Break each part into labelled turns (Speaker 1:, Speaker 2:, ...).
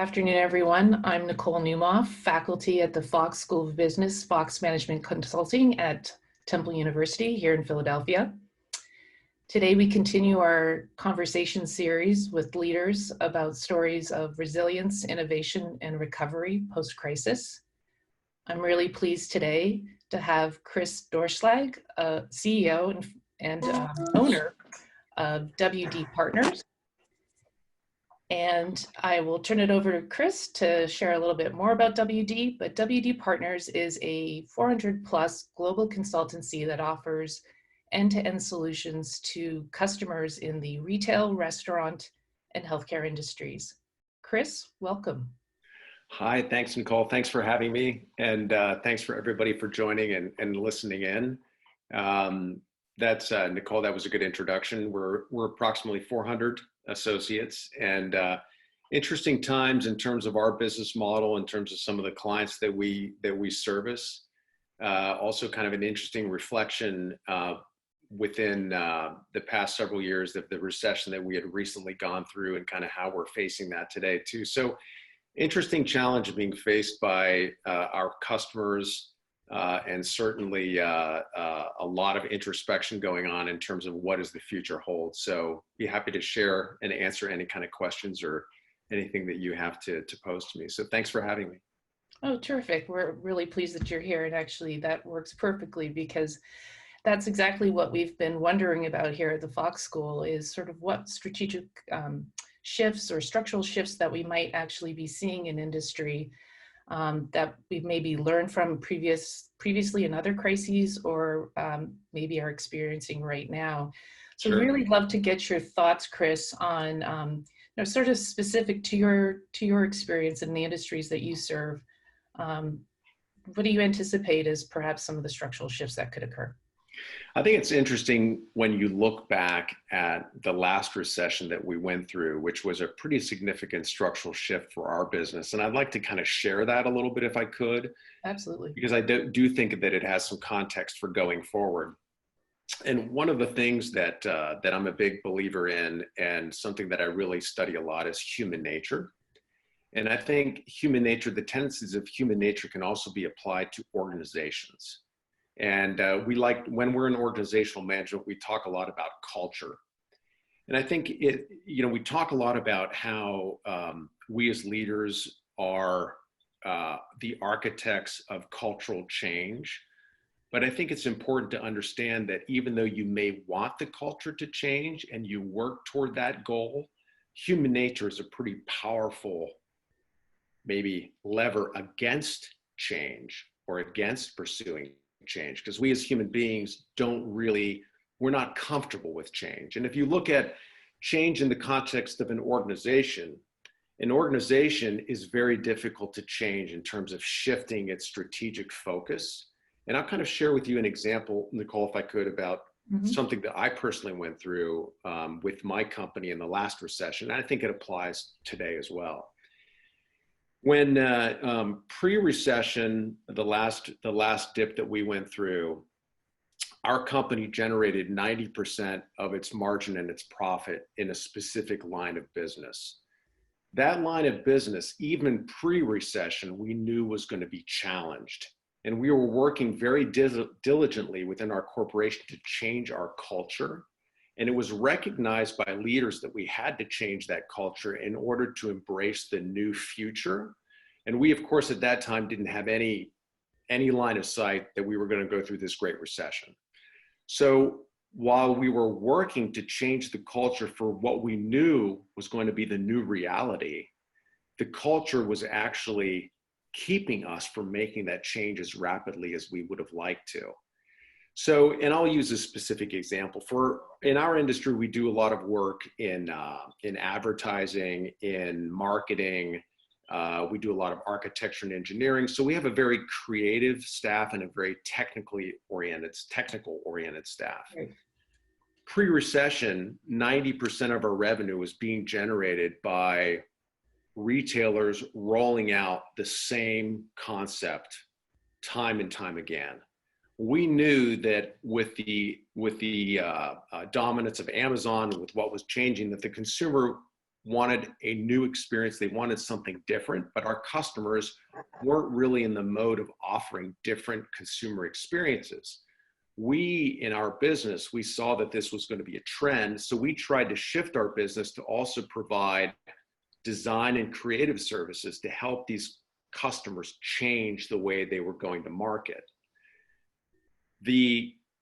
Speaker 1: afternoon, everyone. I'm Nicole Naumoff, faculty at the Fox School of Business, Fox Management Consulting at Temple University here in Philadelphia. Today, we continue our conversation series with leaders about stories of resilience, innovation, and recovery post-crisis. I'm really pleased today to have Chris Doerschlag, CEO and owner of WD Partners. And I will turn it over to Chris to share a little bit more about WD, but WD Partners is a 400+ global consultancy that offers end-to-end solutions to customers in the retail, restaurant, and healthcare industries. Chris, welcome.
Speaker 2: Hi, thanks, Nicole. Thanks for having me. And thanks for everybody for joining and listening in. That's Nicole, that was a good introduction. We're approximately 400 associates, and interesting times in terms of our business model, in terms of some of the clients that we service. Also kind of an interesting reflection within the past several years of the recession that we had recently gone through, and kind of how we're facing that today too. So interesting challenge being faced by our customers, and certainly a lot of introspection going on in terms of what does the future hold. So be happy to share and answer any kind of questions or anything that you have to pose to me. So thanks for having me.
Speaker 1: Oh, terrific. We're really pleased that you're here. And actually that works perfectly, because that's exactly what we've been wondering about here at the Fox School, is sort of what strategic shifts or structural shifts that we might actually be seeing in industry that we've maybe learned from previously in other crises, or maybe are experiencing right now. So
Speaker 2: Sure.
Speaker 1: We'd really love to get your thoughts, Chris, on sort of specific to your experience in the industries that you serve. What do you anticipate as perhaps some of the structural shifts that could occur?
Speaker 2: I think it's interesting when you look back at the last recession that we went through, which was a pretty significant structural shift for our business. And I'd like to kind of share that a little bit if I could.
Speaker 1: Absolutely.
Speaker 2: Because I do think that it has some context for going forward. And one of the things that I'm a big believer in, and something that I really study a lot, is human nature. And I think human nature, the tendencies of human nature, can also be applied to organizations. And when we're in organizational management, we talk a lot about culture. And I think we talk a lot about how we as leaders are the architects of cultural change. But I think it's important to understand that even though you may want the culture to change and you work toward that goal, human nature is a pretty powerful, maybe, lever against change or against pursuing change, because we as human beings we're not comfortable with change. And if you look at change in the context of an organization is very difficult to change in terms of shifting its strategic focus. And I'll kind of share with you an example, Nicole, if I could, about something that I personally went through with my company in the last recession. I think it applies today as well. When pre-recession, the last dip that we went through, our company generated 90% of its margin and its profit in a specific line of business. That line of business, even pre-recession, we knew was going to be challenged. And we were working very diligently within our corporation to change our culture. And it was recognized by leaders that we had to change that culture in order to embrace the new future. And we, of course, at that time didn't have any line of sight that we were going to go through this great recession. So while we were working to change the culture for what we knew was going to be the new reality, the culture was actually keeping us from making that change as rapidly as we would have liked to. So, and I'll use a specific example. In our industry, we do a lot of work in advertising, in marketing. We do a lot of architecture and engineering. So we have a very creative staff and a very technical oriented staff. Right. Pre-recession, 90% of our revenue was being generated by retailers rolling out the same concept time and time again. We knew that with the dominance of Amazon, with what was changing, that the consumer wanted a new experience. They wanted something different, but our customers weren't really in the mode of offering different consumer experiences. We, in our business, we saw that this was going to be a trend. So we tried to shift our business to also provide design and creative services to help these customers change the way they were going to market.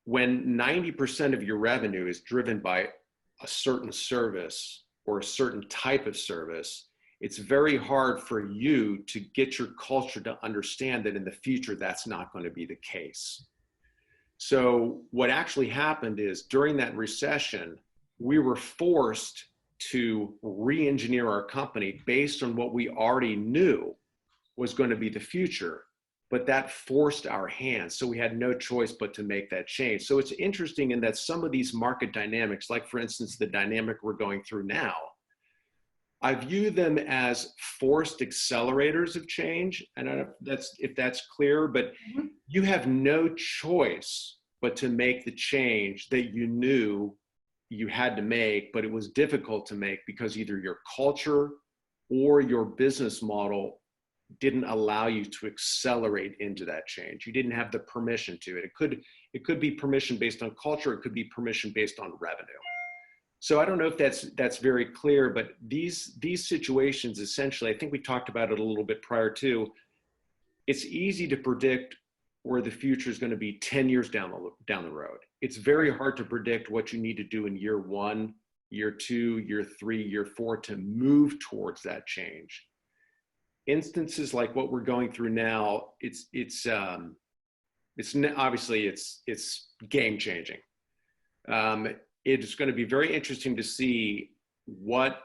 Speaker 2: When 90% of your revenue is driven by a certain service or a certain type of service, it's very hard for you to get your culture to understand that in the future, that's not going to be the case. So what actually happened is during that recession, we were forced to re-engineer our company based on what we already knew was going to be the future, but that forced our hand. So we had no choice but to make that change. So it's interesting in that some of these market dynamics, like for instance, the dynamic we're going through now, I view them as forced accelerators of change. And I don't know if that's clear, but you have no choice but to make the change that you knew you had to make, but it was difficult to make because either your culture or your business model didn't allow you to accelerate into that change. You didn't have the permission to it. It could be permission based on culture. It could be permission based on revenue. So I don't know if that's very clear, but these situations, essentially, I think we talked about it a little bit prior to, it's easy to predict where the future is going to be 10 years down the road. It's very hard to predict what you need to do in year 1, year 2, year 3, year 4 to move towards that change. Instances like what we're going through now, it's obviously game changing. It's going to be very interesting to see what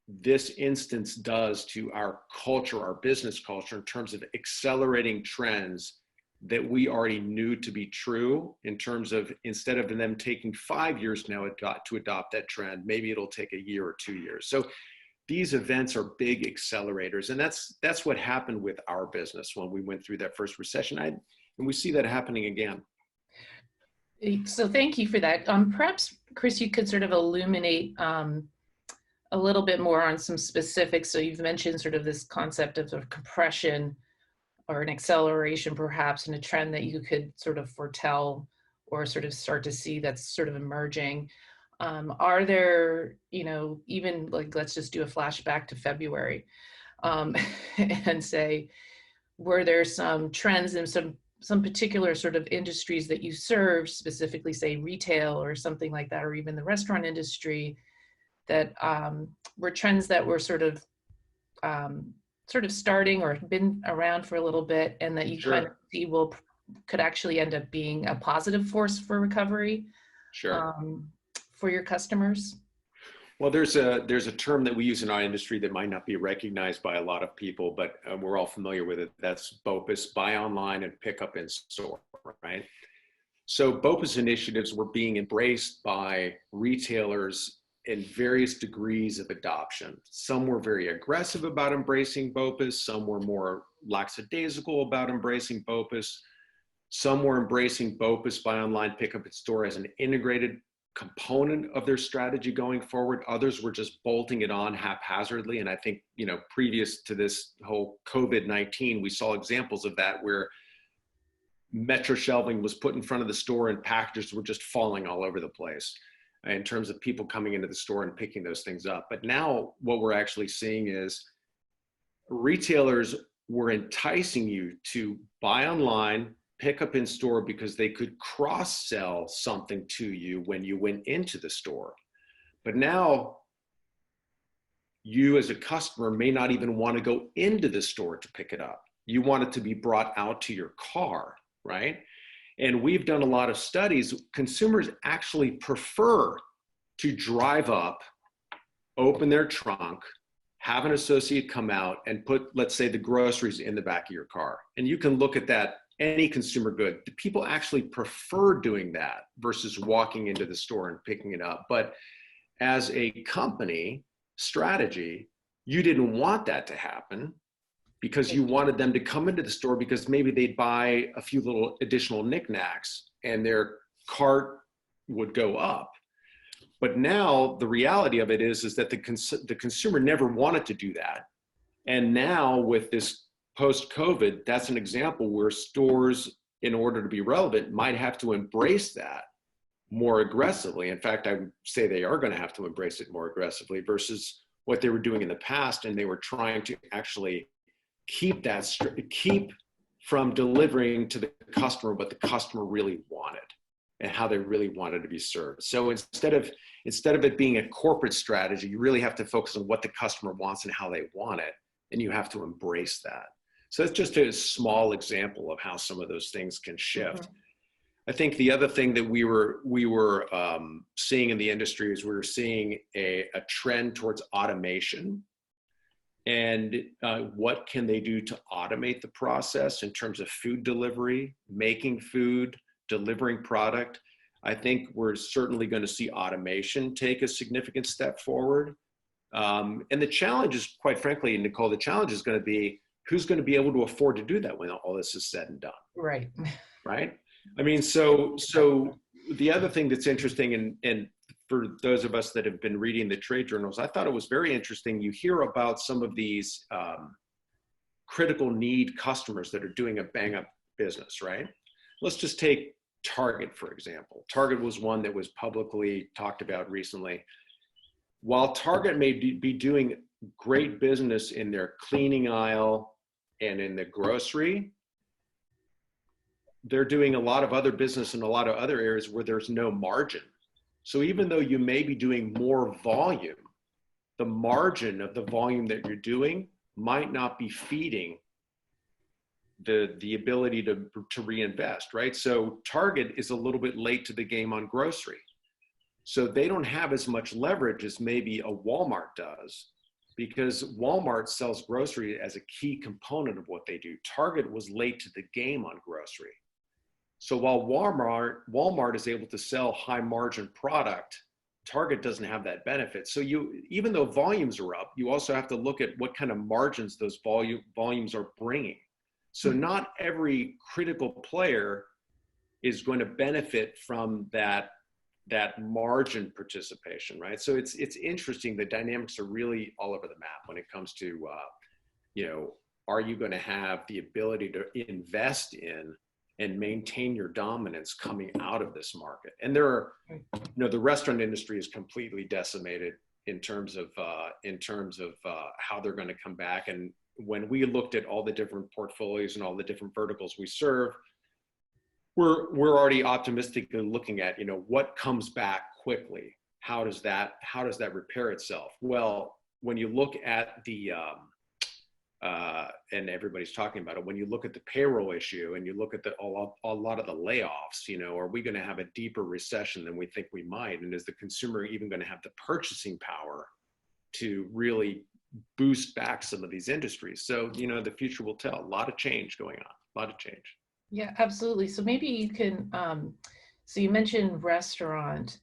Speaker 2: this instance does to our culture, our business culture, in terms of accelerating trends that we already knew to be true, in terms of instead of them taking 5 years now to adopt that trend, maybe it'll take a year or 2 years. So these events are big accelerators. And that's what happened with our business when we went through that first recession. And we see that happening again.
Speaker 1: So thank you for that. Perhaps, Chris, you could sort of illuminate a little bit more on some specifics. So you've mentioned sort of this concept of sort of compression or an acceleration, perhaps, in a trend that you could sort of foretell or sort of start to see that's sort of emerging. Are there, even like, let's just do a flashback to February and say, were there some trends in some particular sort of industries that you serve, specifically say retail or something like that, or even the restaurant industry, that were trends that were sort of starting or been around for a little bit, and that you kind of see could actually end up being a positive force for recovery?
Speaker 2: Sure.
Speaker 1: For your customers?
Speaker 2: Well, there's a term that we use in our industry that might not be recognized by a lot of people, but we're all familiar with it. That's BOPUS, buy online and pick up in store, right? So BOPUS initiatives were being embraced by retailers in various degrees of adoption. Some were very aggressive about embracing BOPUS. Some were more lackadaisical about embracing BOPUS. Some were embracing BOPUS, buy online, pick up in store, as an integrated component of their strategy going forward. Others were just bolting it on haphazardly. And I think, previous to this whole COVID-19, we saw examples of that where metro shelving was put in front of the store and packages were just falling all over the place in terms of people coming into the store and picking those things up. But now what we're actually seeing is retailers were enticing you to buy online, pick up in store, because they could cross-sell something to you when you went into the store. But now you as a customer may not even want to go into the store to pick it up. You want it to be brought out to your car, right? And we've done a lot of studies. Consumers actually prefer to drive up, open their trunk, have an associate come out and put, let's say, the groceries in the back of your car. And you can look at that, any consumer good. People actually prefer doing that versus walking into the store and picking it up. But as a company strategy, you didn't want that to happen, because you wanted them to come into the store because maybe they'd buy a few little additional knickknacks and their cart would go up. But now the reality of it is that the consumer never wanted to do that. And now with this post-COVID, that's an example where stores, in order to be relevant, might have to embrace that more aggressively. In fact, I would say they are going to have to embrace it more aggressively versus what they were doing in the past. And they were trying to actually keep from delivering to the customer what the customer really wanted and how they really wanted to be served. So instead of it being a corporate strategy, you really have to focus on what the customer wants and how they want it, and you have to embrace that. So it's just a small example of how some of those things can shift.
Speaker 1: Mm-hmm.
Speaker 2: I think the other thing that we were seeing in the industry is we were seeing a trend towards automation. And what can they do to automate the process in terms of food delivery, making food, delivering product? I think we're certainly going to see automation take a significant step forward. And the challenge is, quite frankly, Nicole, the challenge is going to be who's going to be able to afford to do that when all this is said and done.
Speaker 1: Right.
Speaker 2: Right. I mean, so the other thing that's interesting, and for those of us that have been reading the trade journals, I thought it was very interesting. You hear about some of these critical need customers that are doing a bang up business, right? Let's just take Target, for example. Target was one that was publicly talked about recently. While Target may be doing great business in their cleaning aisle and in the grocery, they're doing a lot of other business in a lot of other areas where there's no margin. So even though you may be doing more volume, the margin of the volume that you're doing might not be feeding the ability to reinvest, right? So Target is a little bit late to the game on grocery. So they don't have as much leverage as maybe a Walmart does, because Walmart sells grocery as a key component of what they do. Target was late to the game on grocery. So while Walmart is able to sell high margin product, Target doesn't have that benefit. So even though volumes are up, you also have to look at what kind of margins those volumes are bringing. So not every critical player is going to benefit from that margin participation, right? So it's interesting. The dynamics are really all over the map when it comes to, are you going to have the ability to invest in and maintain your dominance coming out of this market? And there are, the restaurant industry is completely decimated in terms of how they're going to come back. And when we looked at all the different portfolios and all the different verticals we serve, we're already optimistically looking at, what comes back quickly. How does that repair itself? Well, when you look at the and everybody's talking about it, when you look at the payroll issue and you look at a lot of the layoffs, are we going to have a deeper recession than we think we might? And is the consumer even going to have the purchasing power to really boost back some of these industries? So, the future will tell. A lot of change going on, a lot of change.
Speaker 1: Yeah, absolutely. So maybe you can, so you mentioned restaurant,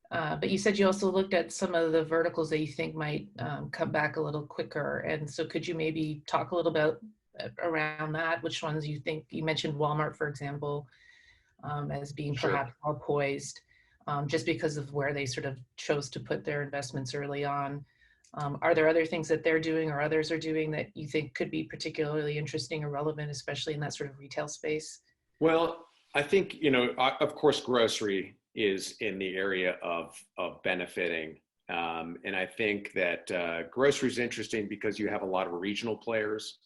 Speaker 1: but you said you also looked at some of the verticals that you think might come back a little quicker. And so could you maybe talk a little bit around that? Which ones you think? You mentioned Walmart, for example, as being perhaps more poised, just because of where they sort of chose to put their investments early on. Are there other things that they're doing or others are doing that you think could be particularly interesting or relevant, especially in that sort of retail space?
Speaker 2: Well, I think, of course, grocery is in the area of benefiting. And I think that grocery is interesting because you have a lot of regional players.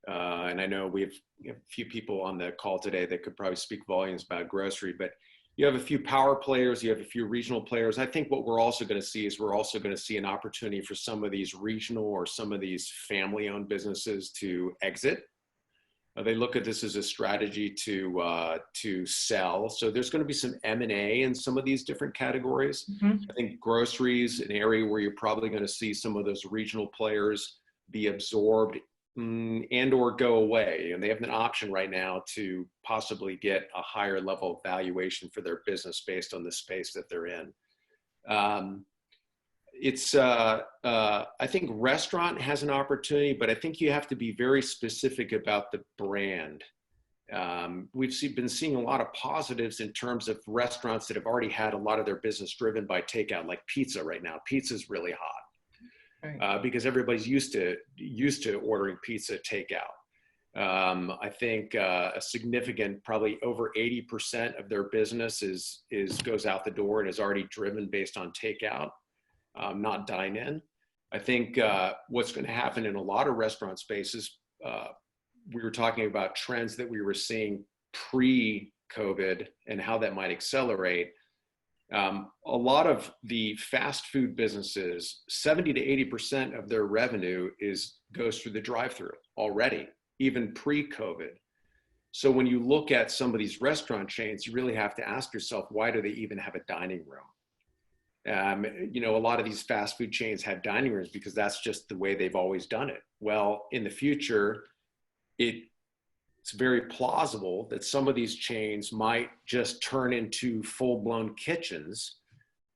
Speaker 2: And I know we have a few people on the call today that could probably speak volumes about grocery, but you have a few power players, you have a few regional players. I think what we're also going to see is an opportunity for some of these regional or some of these family-owned businesses to exit. They look at this as a strategy to sell. So there's going to be some M&A in some of these different categories. Mm-hmm. I think groceries, an area where you're probably going to see some of those regional players be absorbed and or go away. And they have an option right now to possibly get a higher level of valuation for their business based on the space that they're in. I think restaurant has an opportunity, but I think you have to be very specific about the brand Been seeing a lot of positives in terms of restaurants that have already had a lot of their business driven by takeout, like pizza right now. Pizza is really hot, right, because everybody's used to ordering pizza takeout. I think a significant, probably over 80% of their business goes out the door and is already driven based on takeout, not dine in. I think what's going to happen in a lot of restaurant spaces, we were talking about trends that we were seeing pre-COVID and how that might accelerate. A lot of the fast food businesses, 70 to 80% of their revenue goes through the drive-through already, even pre-COVID. So when you look at some of these restaurant chains, you really have to ask yourself, why do they even have a dining room? A lot of these fast food chains have dining rooms because that's just the way they've always done it. Well, in the future, it's very plausible that some of these chains might just turn into full-blown kitchens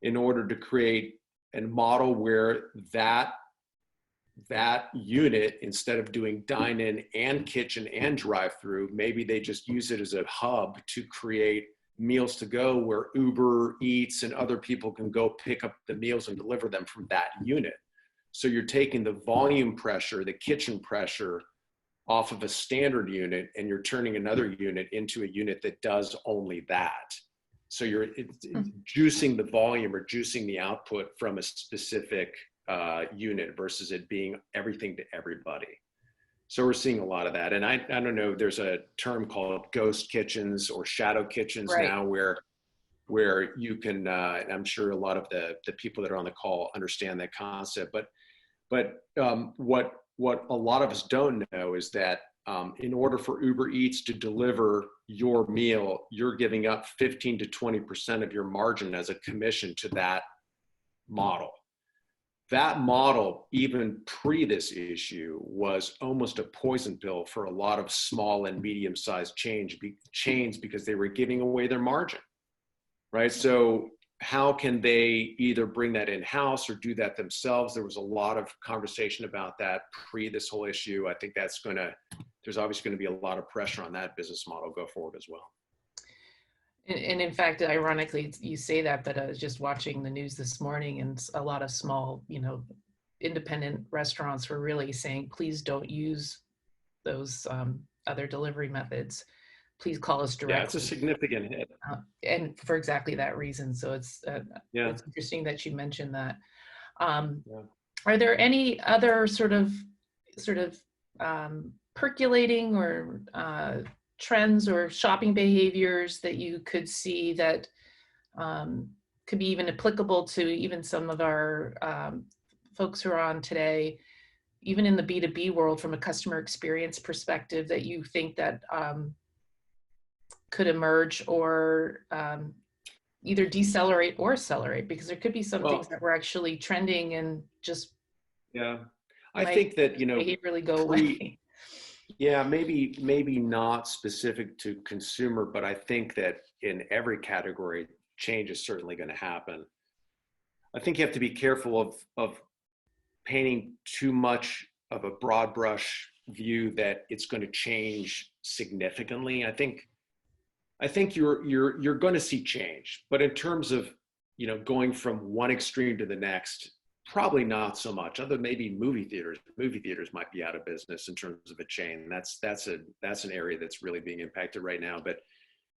Speaker 2: in order to create a model where that unit, instead of doing dine-in and kitchen and drive-through, maybe they just use it as a hub to create meals to go, where Uber Eats and other people can go pick up the meals and deliver them from that unit. So you're taking the volume pressure, the kitchen pressure off of a standard unit, and you're turning another unit into a unit that does only that. So you're juicing the volume or juicing the output from a specific unit versus it being everything to everybody. So we're seeing a lot of that. And I don't know, there's a term called ghost kitchens or shadow kitchens, right, now where you can, I'm sure a lot of the people that are on the call understand that concept, but what a lot of us don't know is that in order for Uber Eats to deliver your meal, you're giving up 15 to 20% of your margin as a commission to that model. That model, even pre this issue, was almost a poison pill for a lot of small and medium-sized chains because they were giving away their margin, right? So how can they either bring that in-house or do that themselves? There was a lot of conversation about that pre this whole issue. I think there's obviously going to be a lot of pressure on that business model go forward as well.
Speaker 1: And in fact, ironically, you say that, but I was just watching the news this morning, and a lot of small, independent restaurants were really saying, please don't use those other delivery methods. Please call us directly.
Speaker 2: Yeah, it's a significant hit.
Speaker 1: And for exactly that reason. So it's interesting that you mentioned that. Are there any other sort of percolating or trends or shopping behaviors that you could see that could be even applicable to even some of our folks who are on today, even in the B2B world, from a customer experience perspective, that you think that could emerge or either decelerate or accelerate? Because there could be some things that were actually trending and just
Speaker 2: I think that
Speaker 1: behaviorally go away.
Speaker 2: Yeah, maybe not specific to consumer, but I think that in every category, change is certainly going to happen. I think you have to be careful of painting too much of a broad brush view that it's going to change significantly. I think you're going to see change, but in terms of going from one extreme to the next, probably not so much. Other maybe movie theaters. Movie theaters might be out of business in terms of a chain. That's an area that's really being impacted right now. But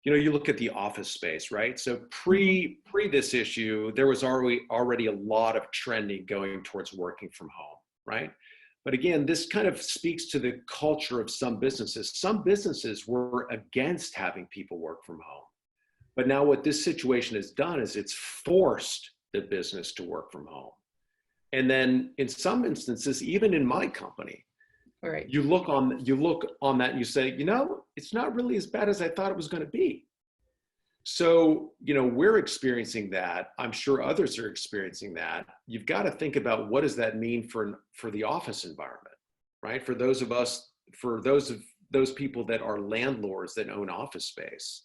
Speaker 2: you look at the office space, right? So pre this issue, there was already a lot of trending going towards working from home, right? But again, this kind of speaks to the culture of some businesses. Some businesses were against having people work from home. But now what this situation has done is it's forced the business to work from home. And then in some instances, even in my company,
Speaker 1: right,
Speaker 2: you look on that and you say, it's not really as bad as I thought it was going to be. So, we're experiencing that. I'm sure others are experiencing that. You've got to think about, what does that mean for the office environment, right? For those people that are landlords that own office space.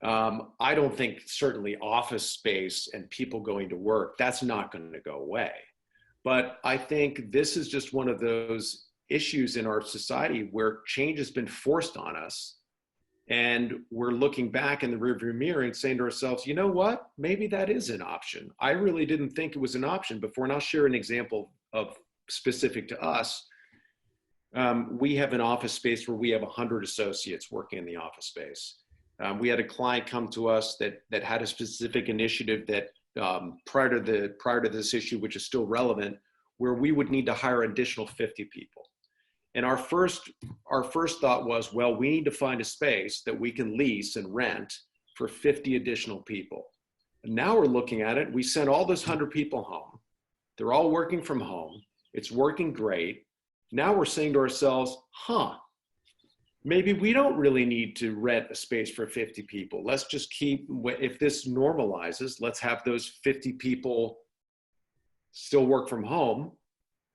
Speaker 2: I don't think certainly office space and people going to work, that's not going to go away. But I think this is just one of those issues in our society where change has been forced on us. And we're looking back in the rearview mirror and saying to ourselves, you know what? Maybe that is an option. I really didn't think it was an option before. And I'll share an example of specific to us. We have an office space where we have 100 associates working in the office space. We had a client come to us that had a specific initiative that prior to this issue, which is still relevant, where we would need to hire an additional 50 people. And our first thought was, well, we need to find a space that we can lease and rent for 50 additional people. And now we're looking at it. We sent all those 100 people home. They're all working from home. It's working great. Now we're saying to ourselves, maybe we don't really need to rent a space for 50 people. Let's just if this normalizes, let's have those 50 people still work from home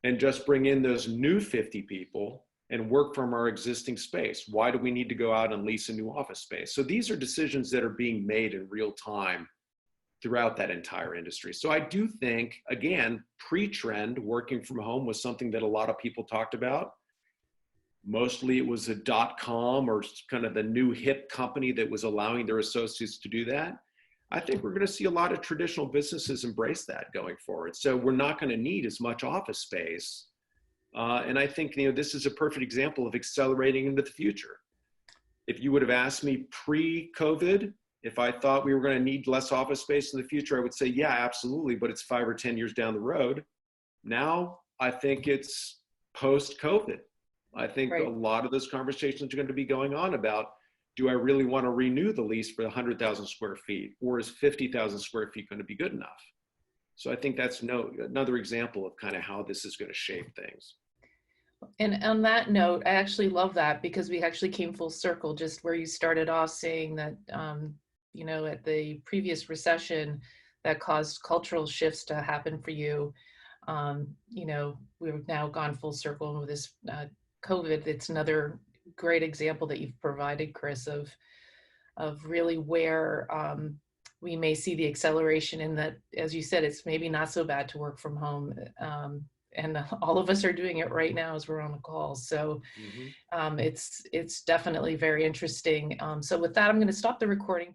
Speaker 2: and just bring in those new 50 people and work from our existing space. Why do we need to go out and lease a new office space? So these are decisions that are being made in real time throughout that entire industry. So I do think, again, pre-trend, working from home was something that a lot of people talked about. Mostly it was a .com or kind of the new hip company that was allowing their associates to do that. I think we're going to see a lot of traditional businesses embrace that going forward. So we're not going to need as much office space. And I think, this is a perfect example of accelerating into the future. If you would have asked me pre-COVID, if I thought we were going to need less office space in the future, I would say, yeah, absolutely. But it's 5 or 10 years down the road. Now, I think it's post-COVID. I think a lot of those conversations are going to be going on about, do I really want to renew the lease for 100,000 square feet, or is 50,000 square feet going to be good enough? So I think that's another example of kind of how this is going to shape things.
Speaker 1: And on that note, I actually love that, because we actually came full circle, just where you started off saying that, at the previous recession that caused cultural shifts to happen for you. We've now gone full circle with this COVID. It's another great example that you've provided, Chris, of really where we may see the acceleration in that, as you said, it's maybe not so bad to work from home. And all of us are doing it right now as we're on the call. So it's definitely very interesting. So with that, I'm going to stop the recording.